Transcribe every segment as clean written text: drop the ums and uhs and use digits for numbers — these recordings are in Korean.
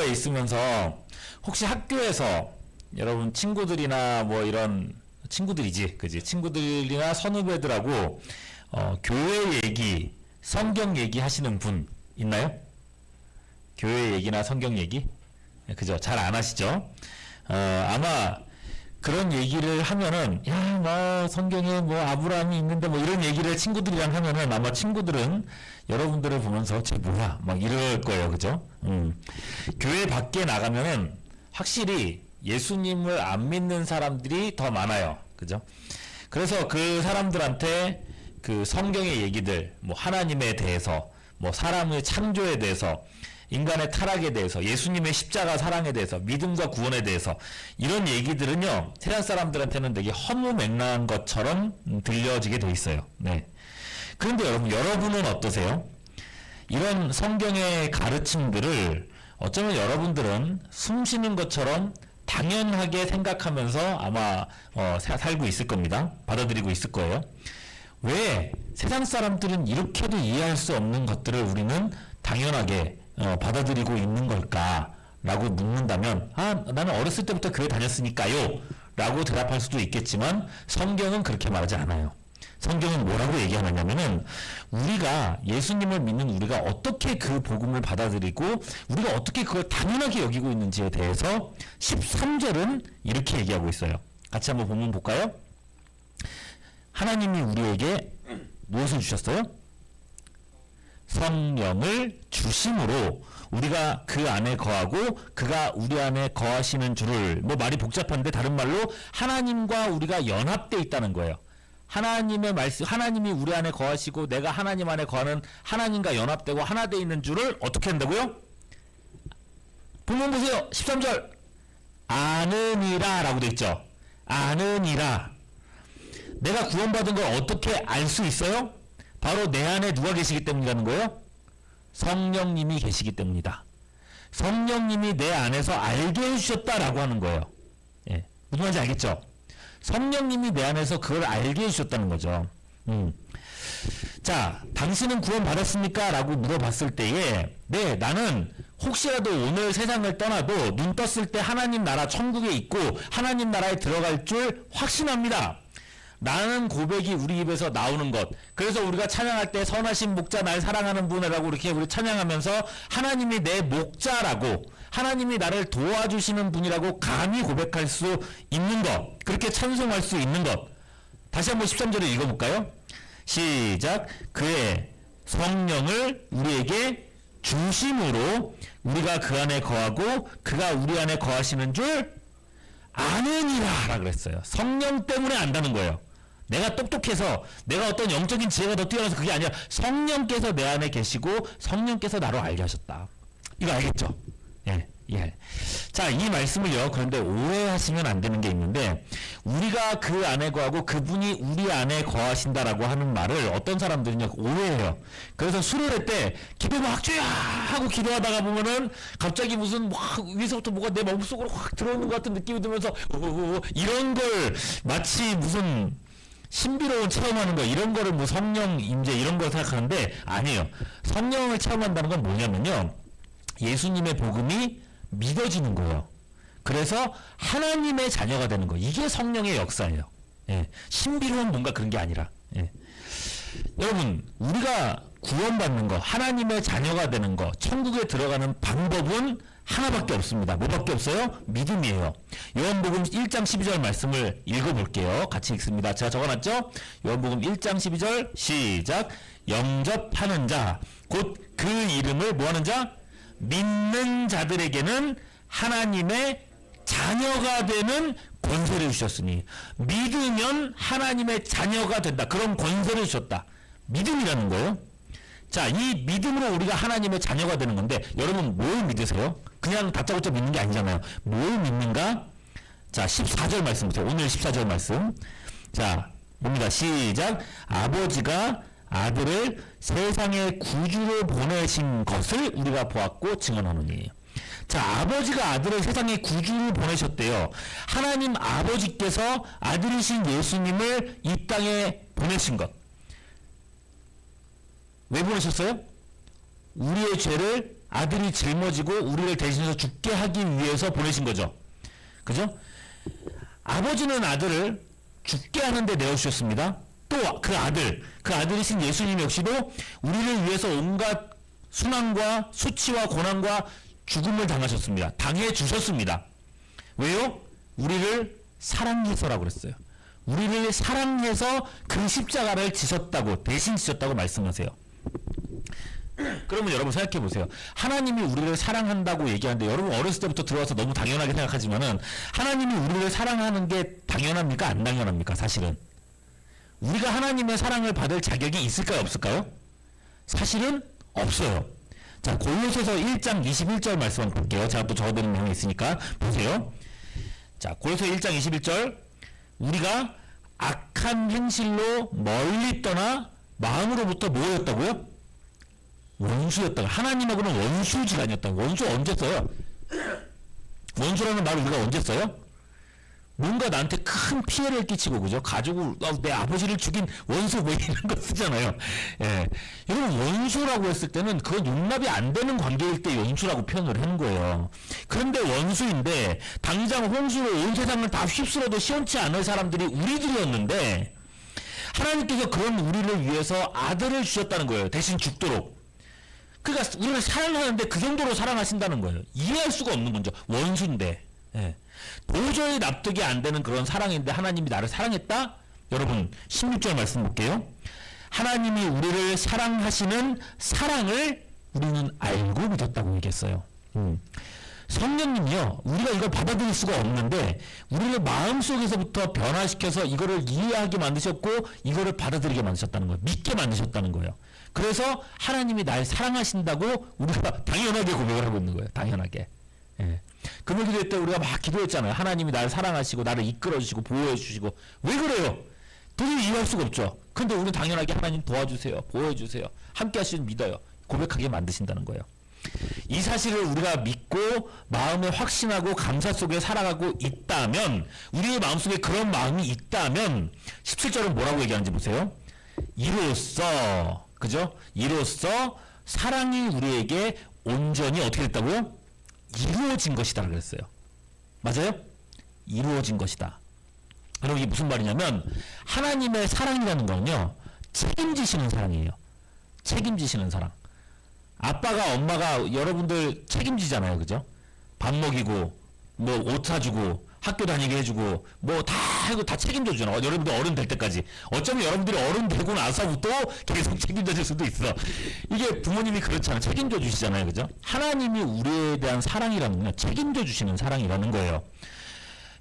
교회에 있으면서 혹시 학교에서 여러분 친구들이나 뭐 이런 친구들이지, 그지? 친구들이나 선후배들하고 교회 얘기, 성경 얘기 하시는 분 있나요? 교회 얘기나 성경 얘기? 그죠? 잘 안 하시죠? 아마 그런 얘기를 하면은 뭐 성경에 뭐 아브라함이 있는데 뭐 이런 얘기를 친구들이랑 하면은 아마 친구들은 여러분들을 보면서 쟤 뭐야 막 이럴 거예요. 그죠? 교회 밖에 나가면은 확실히 예수님을 안 믿는 사람들이 더 많아요. 그죠? 그래서 그 사람들한테 그 성경의 얘기들, 뭐 하나님에 대해서, 뭐 사람의 창조에 대해서, 인간의 타락에 대해서, 예수님의 십자가 사랑에 대해서, 믿음과 구원에 대해서 이런 얘기들은요 세상 사람들한테는 되게 허무맹랑한 것처럼 들려지게 돼 있어요. 네. 그런데 여러분은 어떠세요? 이런 성경의 가르침들을 어쩌면 여러분들은 숨 쉬는 것처럼 당연하게 생각하면서 아마 살고 있을 겁니다. 받아들이고 있을 거예요. 왜 세상 사람들은 이렇게도 이해할 수 없는 것들을 우리는 당연하게 받아들이고 있는 걸까라고 묻는다면 나는 어렸을 때부터 교회 다녔으니까요 라고 대답할 수도 있겠지만 성경은 그렇게 말하지 않아요. 성경은 뭐라고 얘기하느냐면은 우리가 예수님을 믿는 우리가 어떻게 그 복음을 받아들이고 우리가 어떻게 그걸 당연하게 여기고 있는지에 대해서 13절은 이렇게 얘기하고 있어요. 같이 한번 본문 볼까요? 하나님이 우리에게 무엇을 주셨어요? 성령을 주심으로 우리가 그 안에 거하고 그가 우리 안에 거하시는 줄을, 뭐 말이 복잡한데 다른 말로 하나님과 우리가 연합되어 있다는 거예요. 하나님의 말씀, 하나님이 우리 안에 거하시고 내가 하나님 안에 거하는 하나님과 연합되고 하나 되어 있는 줄을 어떻게 한다고요? 본문 보세요. 13절 아느니라 라고 되어 있죠. 아느니라. 내가 구원받은 걸 어떻게 알 수 있어요? 바로 내 안에 누가 계시기 때문이라는 거예요? 성령님이 계시기 때문이다. 성령님이 내 안에서 알게 해주셨다라고 하는 거예요. 예, 무슨 말인지 알겠죠? 성령님이 내 안에서 그걸 알게 해주셨다는 거죠. 자, 당신은 구원 받았습니까? 라고 물어봤을 때에 네, 나는 혹시라도 오늘 세상을 떠나도 눈 떴을 때 하나님 나라 천국에 있고 하나님 나라에 들어갈 줄 확신합니다. 라는 고백이 우리 입에서 나오는 것. 그래서 우리가 찬양할 때 선하신 목자 날 사랑하는 분이라고 이렇게 우리 찬양하면서 하나님이 내 목자라고 하나님이 나를 도와주시는 분이라고 감히 고백할 수 있는 것. 그렇게 찬송할 수 있는 것. 다시 한번 13절을 읽어볼까요? 시작. 그의 성령을 우리에게 주심으로 우리가 그 안에 거하고 그가 우리 안에 거하시는 줄 아느니라 라 그랬어요. 성령 때문에 안다는 거예요. 내가 똑똑해서 내가 어떤 영적인 지혜가 더 뛰어나서 그게 아니라 성령께서 내 안에 계시고 성령께서 나로 알게 하셨다. 이거 알겠죠? 예, 예. 자, 이 말씀을요. 그런데 오해하시면 안 되는 게 있는데 우리가 그 안에 거하고 그분이 우리 안에 거하신다라고 하는 말을 어떤 사람들은요 오해해요. 그래서 수련회 때 기도 막 주야 하고 기도하다가 보면은 갑자기 무슨 막 위에서부터 뭐가 내 마음속으로 확 들어오는 것 같은 느낌이 들면서 이런 걸 마치 무슨 신비로운 체험하는 거 이런 거를 뭐 성령 임재 이런 걸 생각하는데 아니에요. 성령을 체험한다는 건 뭐냐면요. 예수님의 복음이 믿어지는 거예요. 그래서 하나님의 자녀가 되는 거. 이게 성령의 역사예요. 예. 신비로운 뭔가 그런 게 아니라. 예. 여러분, 우리가 구원받는 거, 하나님의 자녀가 되는 거, 천국에 들어가는 방법은 하나밖에 없습니다. 뭐밖에 없어요? 믿음이에요. 요한복음 1장 12절 말씀을 읽어볼게요. 같이 읽습니다. 제가 적어놨죠? 요한복음 1장 12절 시작. 영접하는 자, 곧 그 이름을 뭐하는 자? 믿는 자들에게는 하나님의 자녀가 되는 권세를 주셨으니 믿으면 하나님의 자녀가 된다. 그런 권세를 주셨다. 믿음이라는 거예요. 자, 이 믿음으로 우리가 하나님의 자녀가 되는 건데 여러분 뭘 믿으세요? 그냥 다짜고짜 믿는 게 아니잖아요. 뭘 믿는가? 자, 14절 말씀 보세요. 오늘 14절 말씀. 자, 봅니다. 시작. 아버지가 아들을 세상의 구주로 보내신 것을 우리가 보았고 증언하노니. 자, 아버지가 아들을 세상의 구주로 보내셨대요. 하나님 아버지께서 아들이신 예수님을 이 땅에 보내신 것. 왜 보내셨어요? 우리의 죄를 아들이 짊어지고 우리를 대신해서 죽게 하기 위해서 보내신 거죠. 그죠? 아버지는 아들을 죽게 하는데 내어주셨습니다. 또 그 아들이신 예수님 역시도 우리를 위해서 온갖 순환과 수치와 고난과 죽음을 당하셨습니다. 당해주셨습니다. 왜요? 우리를 사랑해서라고 그랬어요. 우리를 사랑해서 그 십자가를 지셨다고, 대신 지셨다고 말씀하세요. 그러면 여러분 생각해 보세요. 하나님이 우리를 사랑한다고 얘기하는데, 여러분 어렸을 때부터 들어와서 너무 당연하게 생각하지만은, 하나님이 우리를 사랑하는 게 당연합니까? 안 당연합니까? 사실은. 우리가 하나님의 사랑을 받을 자격이 있을까요? 없을까요? 사실은 없어요. 자, 골로새서 1장 21절 말씀 한번 볼게요. 제가 또 적어드린 내용이 있으니까 보세요. 자, 골로새 1장 21절. 우리가 악한 행실로 멀리 떠나 마음으로부터 뭐였다고요? 원수였다고. 하나님하고는 원수지간이었다고. 원수 언제 써요? 원수라는 말을 우리가 언제 써요? 뭔가 나한테 큰 피해를 끼치고, 그죠? 가족을, 내 아버지를 죽인 원수 뭐 이런 거 쓰잖아요. 예. 여러분, 원수라고 했을 때는 그건 용납이 안 되는 관계일 때 원수라고 표현을 하는 거예요. 그런데 원수인데, 당장 홍수로 온 세상을 다 휩쓸어도 시원치 않을 사람들이 우리들이었는데, 하나님께서 그런 우리를 위해서 아들을 주셨다는 거예요. 대신 죽도록. 그러니까 우리를 사랑하는데 그 정도로 사랑하신다는 거예요. 이해할 수가 없는 거죠. 원수인데. 예. 도저히 납득이 안 되는 그런 사랑인데 하나님이 나를 사랑했다? 여러분 16절 말씀 볼게요. 하나님이 우리를 사랑하시는 사랑을 우리는 알고 믿었다고 얘기했어요. 성령님이요, 우리가 이걸 받아들일 수가 없는데 우리를 마음속에서부터 변화시켜서 이거를 이해하게 만드셨고 이거를 받아들이게 만드셨다는 거예요. 믿게 만드셨다는 거예요. 그래서 하나님이 날 사랑하신다고 우리가 당연하게 고백을 하고 있는 거예요. 당연하게. 예. 금요 기도회 때 우리가 막 기도했잖아요. 하나님이 나를 사랑하시고 나를 이끌어 주시고 보호해 주시고. 왜 그래요? 도저히 이해할 수가 없죠. 근데 우리는 당연하게 하나님 도와주세요, 보호해 주세요, 함께 하시는 믿어요, 고백하게 만드신다는 거예요. 이 사실을 우리가 믿고 마음에 확신하고 감사 속에 살아가고 있다면, 우리의 마음속에 그런 마음이 있다면 17절은 뭐라고 얘기하는지 보세요. 이로써, 그죠? 이로써 사랑이 우리에게 온전히 어떻게 됐다고요? 이루어진 것이다 그랬어요. 맞아요? 이루어진 것이다. 그럼 이게 무슨 말이냐면, 하나님의 사랑이라는 거는요, 책임지시는 사랑이에요. 책임지시는 사랑. 아빠가 엄마가 여러분들 책임지잖아요. 그죠? 밥 먹이고 뭐 옷 사주고 학교 다니게 해주고 뭐 다 하고 다 책임져 주잖아. 여러분들 어른 될 때까지. 어쩌면 여러분들이 어른 되고 나서부터 계속 책임져 줄 수도 있어. 이게 부모님이 그렇잖아요. 책임져 주시잖아요. 그죠? 하나님이 우리에 대한 사랑이라는 건 책임져 주시는 사랑이라는 거예요.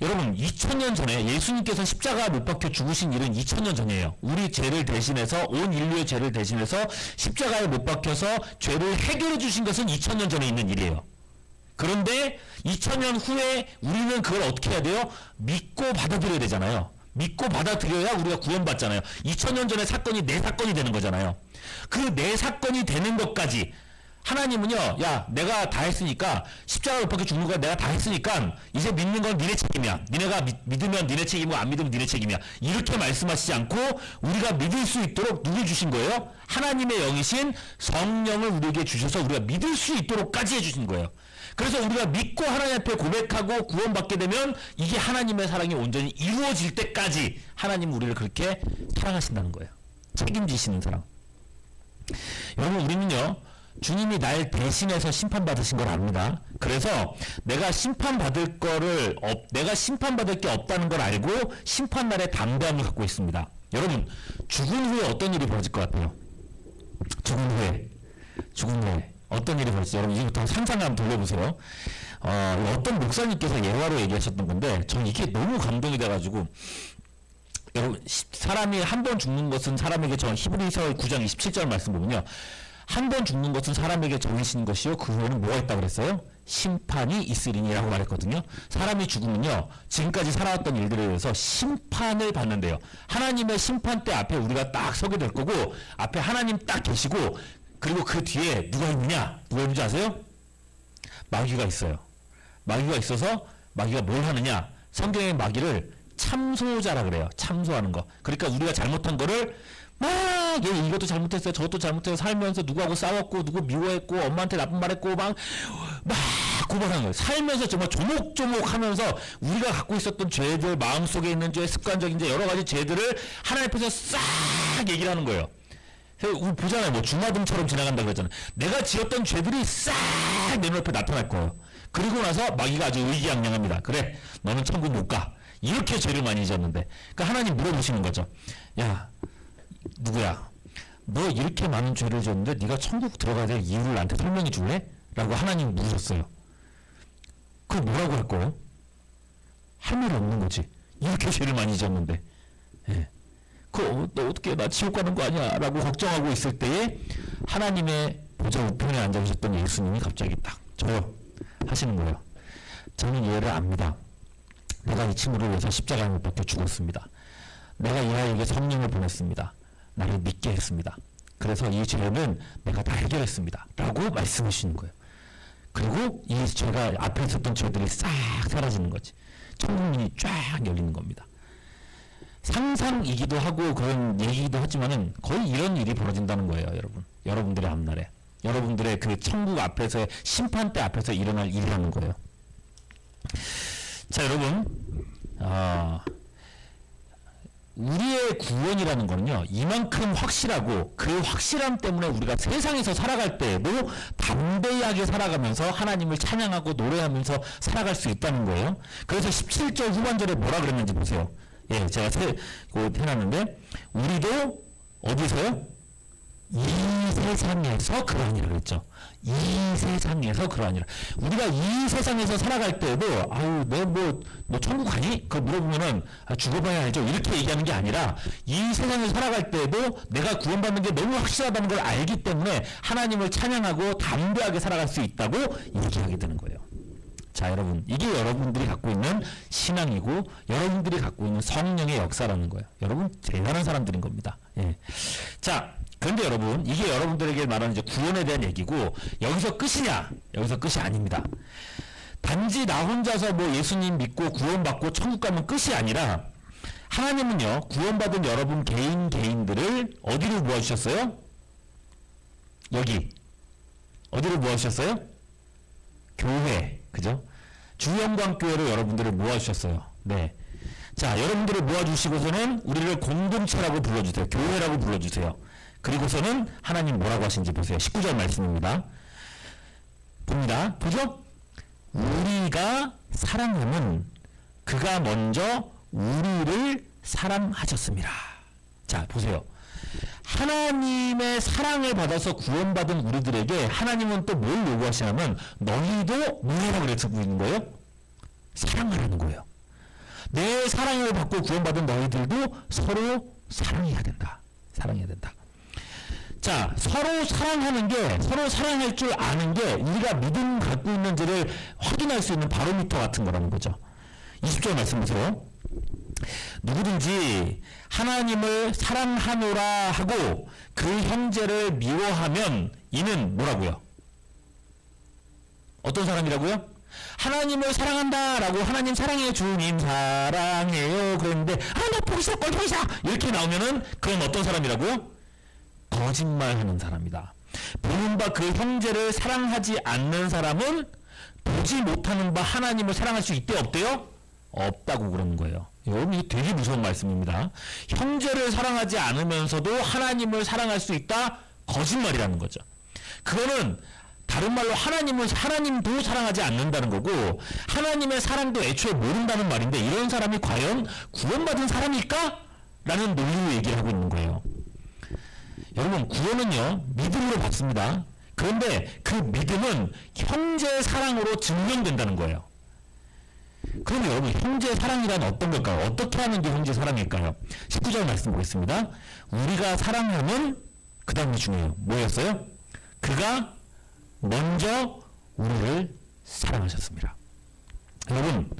여러분 2000년 전에 예수님께서 십자가 못 박혀 죽으신 일은 2000년 전이에요. 우리 죄를 대신해서, 온 인류의 죄를 대신해서 십자가에 못 박혀서 죄를 해결해 주신 것은 2000년 전에 있는 일이에요. 그런데 2000년 후에 우리는 그걸 어떻게 해야 돼요? 믿고 받아들여야 되잖아요. 믿고 받아들여야 우리가 구원받잖아요. 2000년 전의 사건이 내 사건이 되는 거잖아요. 그 내 사건이 되는 것까지 하나님은요, 야, 내가 다 했으니까, 십자가 못 박혀 죽는 거 내가 다 했으니까 이제 믿는 건 니네 책임이야. 니네가 믿으면 니네 책임이고 안 믿으면 니네 책임이야. 이렇게 말씀하시지 않고 우리가 믿을 수 있도록 누굴 주신 거예요? 하나님의 영이신 성령을 우리에게 주셔서 우리가 믿을 수 있도록까지 해주신 거예요. 그래서 우리가 믿고 하나님 앞에 고백하고 구원받게 되면 이게 하나님의 사랑이 온전히 이루어질 때까지 하나님은 우리를 그렇게 사랑하신다는 거예요. 책임지시는 사랑. 여러분, 우리는요, 주님이 날 대신해서 심판받으신 걸 압니다. 그래서 내가 심판받을 게 없다는 걸 알고 심판날에 담대함을 갖고 있습니다. 여러분, 죽은 후에 어떤 일이 벌어질 것 같아요? 죽은 후에 어떤 일이 벌어질지 여러분 이제부터 상상을 한번 돌려보세요. 어떤 목사님께서 예화로 얘기하셨던 건데 전 이게 너무 감동이 돼가지고, 여러분, 사람이 한 번 죽는 것은 사람에게 히브리서 9장 27절 말씀 보면요, 한 번 죽는 것은 사람에게 정해진 것이요, 그 후에는 뭐가 있다고 그랬어요? 심판이 있으리니라고 말했거든요. 사람이 죽으면요, 지금까지 살아왔던 일들에 대해서 심판을 받는데요. 하나님의 심판대 앞에 우리가 딱 서게 될 거고, 앞에 하나님 딱 계시고, 그리고 그 뒤에 누가 있는지 아세요? 마귀가 있어요. 마귀가 있어서 마귀가 뭘 하느냐? 성경의 마귀를 참소자라 그래요. 참소하는 거. 그러니까 우리가 잘못한 거를 막 이것도 잘못했어요. 저것도 잘못해서 살면서 누구하고 싸웠고 누구 미워했고 엄마한테 나쁜 말했고 막 고발하는 거예요. 살면서 정말 조목조목 하면서 우리가 갖고 있었던 죄들, 마음속에 있는 죄, 습관적인 죄, 여러 가지 죄들을 하나님 앞에서 싹 얘기를 하는 거예요. 우리 보잖아요. 뭐 주마등처럼 지나간다 그러잖아요. 내가 지었던 죄들이 싹 내 눈앞에 나타날 거예요. 그리고 나서 마귀가 아주 의기양양합니다. 그래, 너는 천국 못 가. 이렇게 죄를 많이 지었는데. 그러니까 하나님 물어보시는 거죠. 야, 누구야? 너 이렇게 많은 죄를 지었는데 네가 천국 들어가야 될 이유를 나한테 설명해 줄래? 라고 하나님 물으셨어요. 그럼 뭐라고 할 거예요? 할 말이 없는 거지. 이렇게 죄를 많이 지었는데. 예. 너 어떻게 나 지옥 가는 거 아니야? 라고 걱정하고 있을 때에 하나님의 보좌 우편에 앉아 계셨던 예수님이 갑자기 딱 저요 하시는 거예요. 저는 얘를 압니다. 내가 이 친구를 위해서 십자가에 못 박혀 죽었습니다. 내가 이 아이에게 성령을 보냈습니다. 나를 믿게 했습니다. 그래서 이 죄는 내가 다 해결했습니다. 라고 말씀하시는 거예요. 그리고 이 죄가 앞에 있었던 죄들이 싹 사라지는 거지. 천국문이 쫙 열리는 겁니다. 상상이기도 하고 그런 얘기이기도 하지만은 거의 이런 일이 벌어진다는 거예요, 여러분. 여러분들의 앞날에. 여러분들의 그 천국 앞에서의 심판대 앞에서 일어날 일이라는 거예요. 자, 여러분. 우리의 구원이라는 거는요, 이만큼 확실하고 그 확실함 때문에 우리가 세상에서 살아갈 때에도 담대하게 살아가면서 하나님을 찬양하고 노래하면서 살아갈 수 있다는 거예요. 그래서 17절 후반절에 뭐라 그랬는지 보세요. 예, 제가 해놨는데, 우리도 어디서요? 이 세상에서 그러하니라 그랬죠. 이 세상에서 그러하니라. 우리가 이 세상에서 살아갈 때에도 아유 너 천국 가니? 그거 물어보면은 죽어봐야 알죠. 이렇게 얘기하는 게 아니라 이 세상에서 살아갈 때에도 내가 구원받는 게 너무 확실하다는 걸 알기 때문에 하나님을 찬양하고 담대하게 살아갈 수 있다고 얘기하게 되는 거예요. 자, 여러분, 이게 여러분들이 갖고 있는 신앙이고 여러분들이 갖고 있는 성령의 역사라는 거예요. 여러분 대단한 사람들인 겁니다. 예. 자, 그런데 여러분, 이게 여러분들에게 말하는 이제 구원에 대한 얘기고, 여기서 끝이냐? 여기서 끝이 아닙니다. 단지 나 혼자서 뭐 예수님 믿고 구원받고 천국 가면 끝이 아니라, 하나님은요, 구원받은 여러분 개인들을 어디로 모아주셨어요? 여기. 어디로 모아주셨어요? 교회. 그죠? 주영광교회로 여러분들을 모아주셨어요. 네. 자, 여러분들을 모아주시고서는 우리를 공동체라고 불러주세요. 교회라고 불러주세요. 그리고서는 하나님 뭐라고 하신지 보세요. 19절 말씀입니다. 봅니다. 보죠? 우리가 사랑하면 그가 먼저 우리를 사랑하셨습니다. 자, 보세요. 하나님의 사랑을 받아서 구원받은 우리들에게 하나님은 또 뭘 요구하시냐면 너희도 뭐라고 그래서 있는 거예요? 사랑하라는 거예요. 내 사랑을 받고 구원받은 너희들도 서로 사랑해야 된다. 사랑해야 된다. 자, 서로 사랑하는 게, 서로 사랑할 줄 아는 게 우리가 믿음 갖고 있는지를 확인할 수 있는 바로미터 같은 거라는 거죠. 20절 말씀 보세요. 누구든지 하나님을 사랑하노라 하고 그 형제를 미워하면 이는 뭐라고요? 어떤 사람이라고요? 하나님을 사랑한다라고 하나님 사랑해요, 주님 사랑해요 그랬는데 나 보기싫어 꼴보기싫어 이렇게 나오면은 그건 어떤 사람이라고요? 거짓말하는 사람이다. 보는 바 그 형제를 사랑하지 않는 사람은 보지 못하는 바 하나님을 사랑할 수 있대요, 없대요? 없다고 그러는 거예요. 여러분, 이게 되게 무서운 말씀입니다. 형제를 사랑하지 않으면서도 하나님을 사랑할 수 있다? 거짓말이라는 거죠. 그거는 다른 말로 하나님도 사랑하지 않는다는 거고 하나님의 사랑도 애초에 모른다는 말인데 이런 사람이 과연 구원받은 사람일까? 라는 논리로 얘기를 하고 있는 거예요. 여러분, 구원은요, 믿음으로 받습니다. 그런데 그 믿음은 형제의 사랑으로 증명된다는 거예요. 그러면 여러분, 형제의 사랑이란 어떤 걸까요? 어떻게 하는 게 형제의 사랑일까요? 19절 말씀 보겠습니다. 우리가 사랑하면 그 다음이 중요해요. 뭐였어요? 그가 먼저 우리를 사랑하셨습니다. 여러분,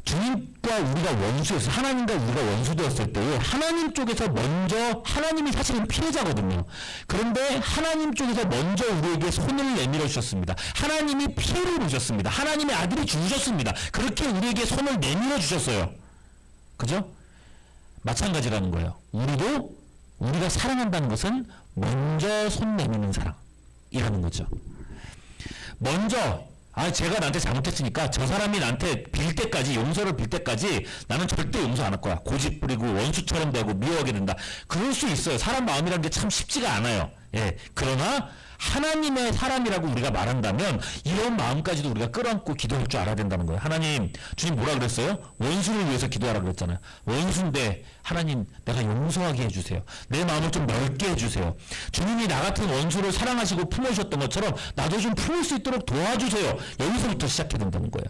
주님과 우리가 원수였어요. 하나님과 우리가 원수되었을 때에 하나님 쪽에서 먼저, 하나님이 사실은 피해자거든요. 그런데 하나님 쪽에서 먼저 우리에게 손을 내밀어 주셨습니다. 하나님이 피를 보셨습니다. 하나님의 아들이 죽으셨습니다. 그렇게 우리에게 손을 내밀어 주셨어요. 그죠? 마찬가지라는 거예요. 우리가 사랑한다는 것은 먼저 손 내미는 사랑이라는 거죠. 먼저 제가 나한테 잘못했으니까 저 사람이 나한테 빌 때까지, 용서를 빌 때까지 나는 절대 용서 안 할 거야. 고집 부리고 원수처럼 되고 미워하게 된다. 그럴 수 있어요. 사람 마음이라는 게 참 쉽지가 않아요. 예. 그러나 하나님의 사람이라고 우리가 말한다면 이런 마음까지도 우리가 끌어안고 기도할 줄 알아야 된다는 거예요. 하나님, 주님 뭐라 그랬어요? 원수를 위해서 기도하라 그랬잖아요. 원수인데 하나님 내가 용서하게 해주세요. 내 마음을 좀 넓게 해주세요. 주님이 나 같은 원수를 사랑하시고 품으셨던 것처럼 나도 좀 품을 수 있도록 도와주세요. 여기서부터 시작해야 된다는 거예요.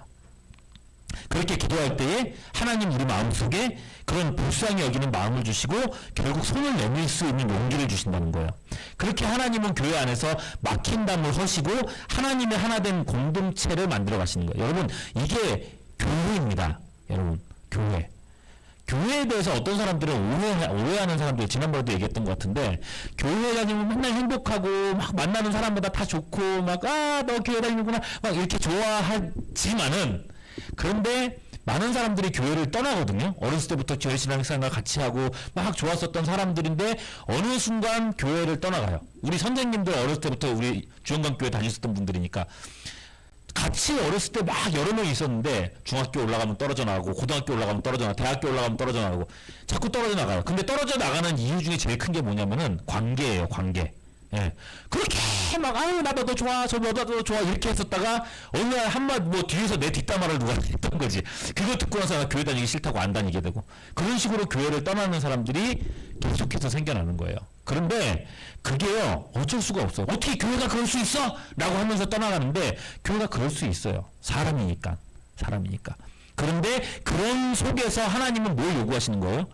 그렇게 기도할 때에 하나님 우리 마음속에 그런 불쌍히 여기는 마음을 주시고 결국 손을 내밀 수 있는 용기를 주신다는 거예요. 그렇게 하나님은 교회 안에서 막힌 담을 허시고 하나님의 하나된 공동체를 만들어 가시는 거예요. 여러분, 이게 교회입니다. 여러분, 교회. 교회에 대해서 어떤 사람들은 오해하는 사람들, 지난번에도 얘기했던 것 같은데, 교회 다니면 맨날 행복하고 막 만나는 사람보다 다 좋고 막 너 교회 다니는구나 막 이렇게 좋아하지만은, 그런데 많은 사람들이 교회를 떠나거든요. 어렸을 때부터 교회 신앙생활 같이 하고 막 좋았었던 사람들인데 어느 순간 교회를 떠나가요. 우리 선생님들 어렸을 때부터 우리 주영강교회 다녔었던 분들이니까 같이 어렸을 때 막 여러 명이 있었는데 중학교 올라가면 떨어져 나가고 고등학교 올라가면 떨어져 나가고 대학교 올라가면 떨어져 나가고 자꾸 떨어져 나가요. 근데 떨어져 나가는 이유 중에 제일 큰 게 뭐냐면은 관계예요. 관계. 예. 그렇게 막 나도 너 좋아 너도 좋아 이렇게 했었다가 어느 날 한마디 뒤에서 내 뒷담화를 누가 했던 거지. 그거 듣고 나서 나 교회 다니기 싫다고 안 다니게 되고 그런 식으로 교회를 떠나는 사람들이 계속해서 생겨나는 거예요. 그런데 그게요 어쩔 수가 없어요. 어떻게 교회가 그럴 수 있어? 라고 하면서 떠나가는데 교회가 그럴 수 있어요. 사람이니까. 그런데 그런 속에서 하나님은 뭘 요구하시는 거예요?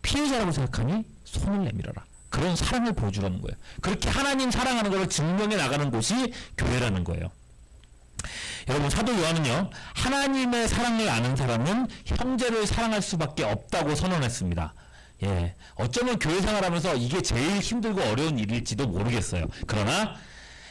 피해자라고 생각하니 손을 내밀어라. 그런 사랑을 보여주라는 거예요. 그렇게 하나님 사랑하는 것을 증명해 나가는 곳이 교회라는 거예요. 여러분, 사도 요한은요, 하나님의 사랑을 아는 사람은 형제를 사랑할 수밖에 없다고 선언했습니다. 예, 어쩌면 교회 생활하면서 이게 제일 힘들고 어려운 일일지도 모르겠어요. 그러나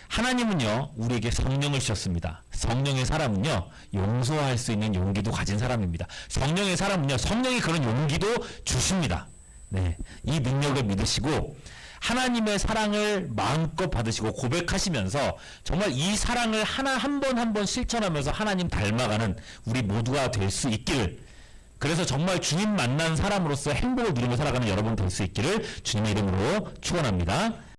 하나님은요, 우리에게 성령을 주셨습니다. 성령의 사람은요, 용서할 수 있는 용기도 가진 사람입니다. 성령의 사람은요, 성령이 그런 용기도 주십니다. 네, 이 능력을 믿으시고 하나님의 사랑을 마음껏 받으시고 고백하시면서 정말 이 사랑을 한 번 실천하면서 하나님 닮아가는 우리 모두가 될 수 있기를, 그래서 정말 주님 만난 사람으로서 행복을 누리며 살아가는 여러분 될 수 있기를 주님의 이름으로 축원합니다.